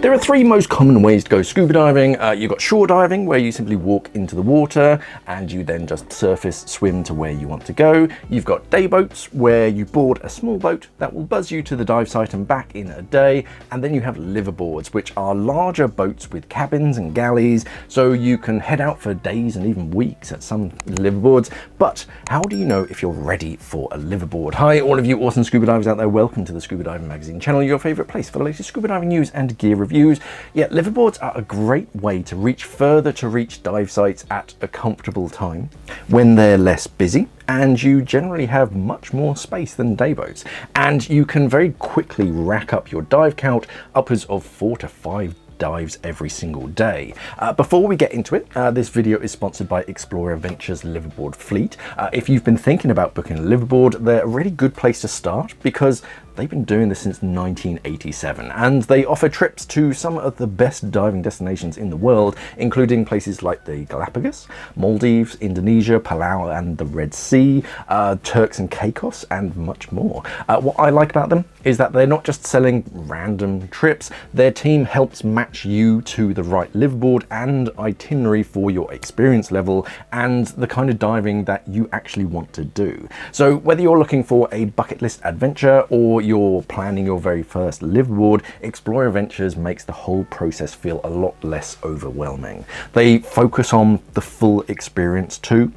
There are three most common ways to go scuba diving. You've got shore diving, where you simply walk into the water and you then just surface swim to where you want to go. You've got day boats, where you board a small boat that will buzz you to the dive site and back in a day. And then you have liveaboards, which are larger boats with cabins and galleys, so you can head out for days and even weeks at some liveaboards. But how do you know if you're ready for a liveaboard? Hi, all of you awesome scuba divers out there. Welcome to the Scuba Diver Magazine channel, your favorite place for the latest scuba diving news and gear reviews. Yeah, liveaboards are a great way to reach further to reach dive sites at a comfortable time when they're less busy, and you generally have much more space than day boats, and you can very quickly rack up your dive count upwards of 4 to 5 dives every single day. Before we get into it, this video is sponsored by Explorer Ventures Liveaboard Fleet. If you've been thinking about booking a liveaboard, they're a really good place to start because they've been doing this since 1987, and they offer trips to some of the best diving destinations in the world, including places like the Galapagos, Maldives, Indonesia, Palau and the Red Sea, Turks and Caicos, and much more. What I like about them is that they're not just selling random trips. Their team helps match you to the right liveaboard and itinerary for your experience level and the kind of diving that you actually want to do. So whether you're looking for a bucket list adventure or you're planning your very first liveaboard, Explorer Ventures makes the whole process feel a lot less overwhelming. They focus on the full experience too,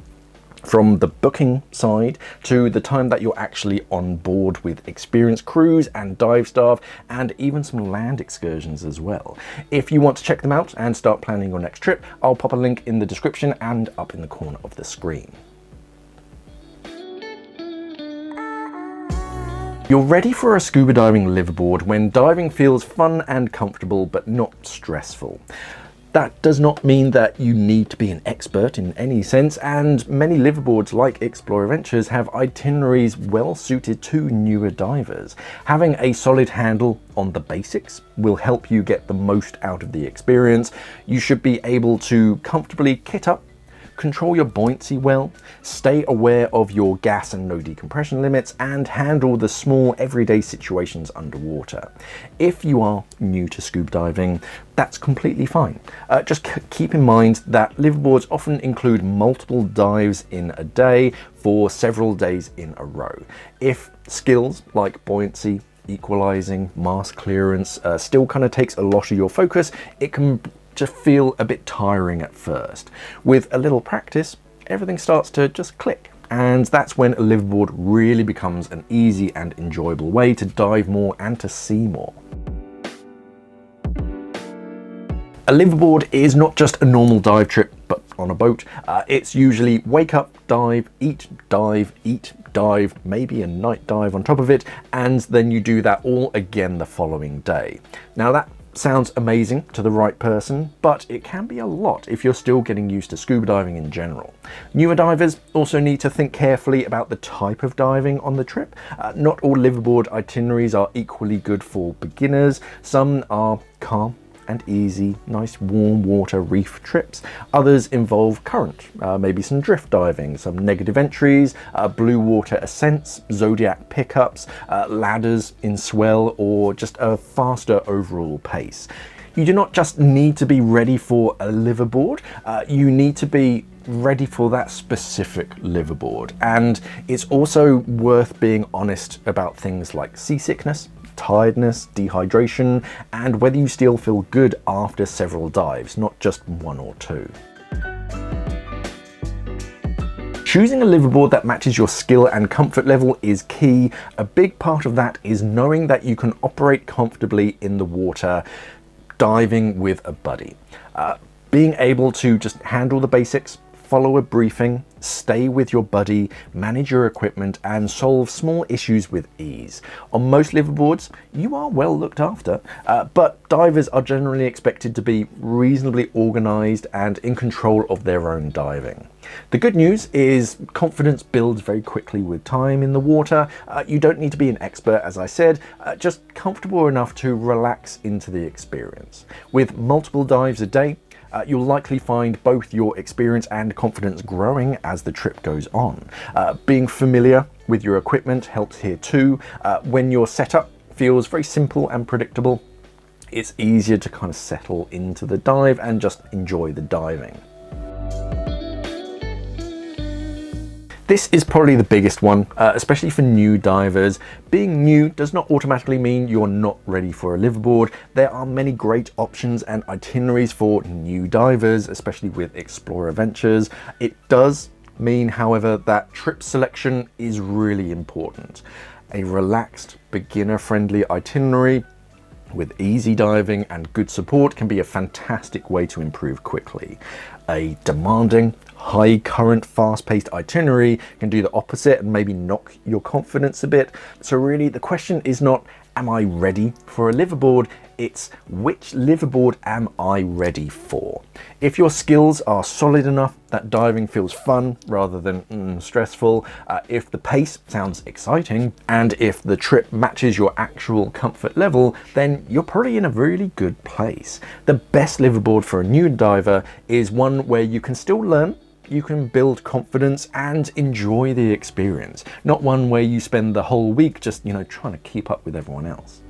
from the booking side to the time that you're actually on board with experienced crews and dive staff, and even some land excursions as well. If you want to check them out and start planning your next trip, I'll pop a link in the description and up in the corner of the screen. You're ready for a scuba diving liveaboard when diving feels fun and comfortable but not stressful. That does not mean that you need to be an expert in any sense, and many liveaboards like Explorer Ventures have itineraries well suited to newer divers. Having a solid handle on the basics will help you get the most out of the experience. You should be able to comfortably kit up, control your buoyancy well, stay aware of your gas and no decompression limits, and handle the small everyday situations underwater. If you are new to scuba diving, that's completely fine. Just keep in mind that liveaboards often include multiple dives in a day for several days in a row. If skills like buoyancy, equalizing, mask clearance still kind of takes a lot of your focus, it can just feel a bit tiring at first. With a little practice, everything starts to just click, and that's when a liveaboard really becomes an easy and enjoyable way to dive more and to see more. A liveaboard is not just a normal dive trip, but on a boat. It's usually wake up, dive, eat, dive, maybe a night dive on top of it, and then you do that all again the following day. Now that sounds amazing to the right person, but it can be a lot if you're still getting used to scuba diving in general. Newer divers also need to think carefully about the type of diving on the trip. Not all liveaboard itineraries are equally good for beginners. Some are calm and easy, nice warm water reef trips. Others involve current, maybe some drift diving, some negative entries, blue water ascents, zodiac pickups, ladders in swell, or just a faster overall pace. You do not just need to be ready for a liveaboard, you need to be ready for that specific liveaboard. And it's also worth being honest about things like seasickness, tiredness, dehydration, and whether you still feel good after several dives, not just one or two. Choosing a liveaboard that matches your skill and comfort level is key. A big part of that is knowing that you can operate comfortably in the water diving with a buddy. Being able to just handle the basics, follow a briefing, stay with your buddy, manage your equipment, and solve small issues with ease. On most liveaboards, you are well looked after, but divers are generally expected to be reasonably organized and in control of their own diving. The good news is confidence builds very quickly with time in the water. You don't need to be an expert, as I said, just comfortable enough to relax into the experience. With multiple dives a day, you'll likely find both your experience and confidence growing as the trip goes on. Being familiar with your equipment helps here too. When your setup feels very simple and predictable, it's easier to kind of settle into the dive and just enjoy the diving. This is probably the biggest one, especially for new divers. Being new does not automatically mean you're not ready for a liveaboard. There are many great options and itineraries for new divers, especially with Explorer Ventures. It does mean, however, that trip selection is really important. A relaxed, beginner-friendly itinerary with easy diving and good support can be a fantastic way to improve quickly. A demanding, high current, fast-paced itinerary can do the opposite and maybe knock your confidence a bit. So really the question is not, am I ready for a liveaboard? It's, which liveaboard am I ready for? If your skills are solid enough that diving feels fun rather than stressful, if the pace sounds exciting, and if the trip matches your actual comfort level, then you're probably in a really good place. The best liveaboard for a new diver is one where you can still learn, you can build confidence and enjoy the experience, not one where you spend the whole week just, trying to keep up with everyone else.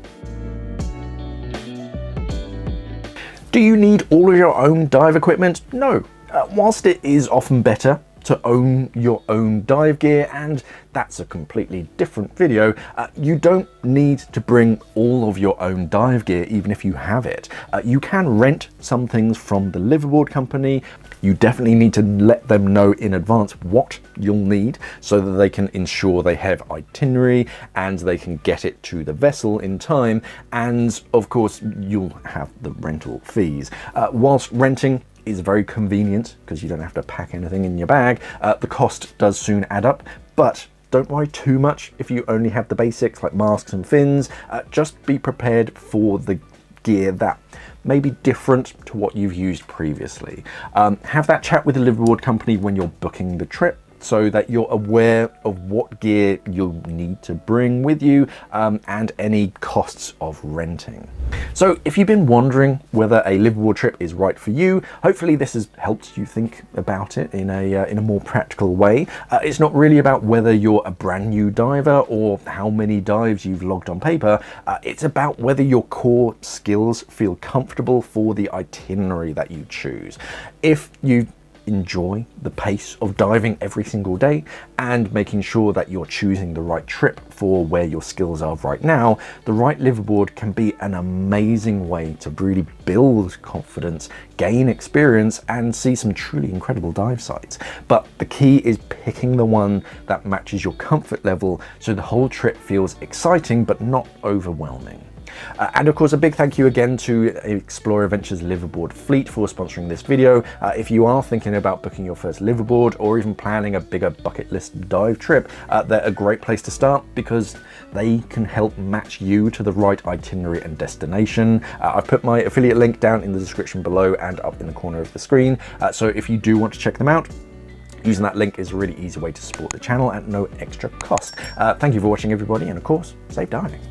Do you need all of your own dive equipment? No. Whilst it is often better to own your own dive gear, and that's a completely different video, you don't need to bring all of your own dive gear even if you have it. You can rent some things from the liveaboard company. You definitely need to let them know in advance what you'll need so that they can ensure they have itinerary and they can get it to the vessel in time, and of course you'll have the rental fees. Whilst renting is very convenient because you don't have to pack anything in your bag, the cost does soon add up, but don't worry too much if you only have the basics like masks and fins. Just be prepared for the gear that may be different to what you've used previously. Have that chat with the liveaboard company when you're booking the trip, so that you're aware of what gear you'll need to bring with you, and any costs of renting. So if you've been wondering whether a liveaboard trip is right for you, hopefully this has helped you think about it in a more practical way. It's not really about whether you're a brand new diver or how many dives you've logged on paper. It's about whether your core skills feel comfortable for the itinerary that you choose. If you enjoy the pace of diving every single day and making sure that you're choosing the right trip for where your skills are right now, the right liveaboard can be an amazing way to really build confidence, gain experience, and see some truly incredible dive sites. But the key is picking the one that matches your comfort level so the whole trip feels exciting but not overwhelming. And of course, a big thank you again to Explorer Ventures liveaboard fleet for sponsoring this video. If you are thinking about booking your first liveaboard or even planning a bigger bucket list dive trip, they're a great place to start because they can help match you to the right itinerary and destination. I've put my affiliate link down in the description below and up in the corner of the screen. So if you do want to check them out, using that link is a really easy way to support the channel at no extra cost. Thank you for watching, everybody, and of course, safe diving.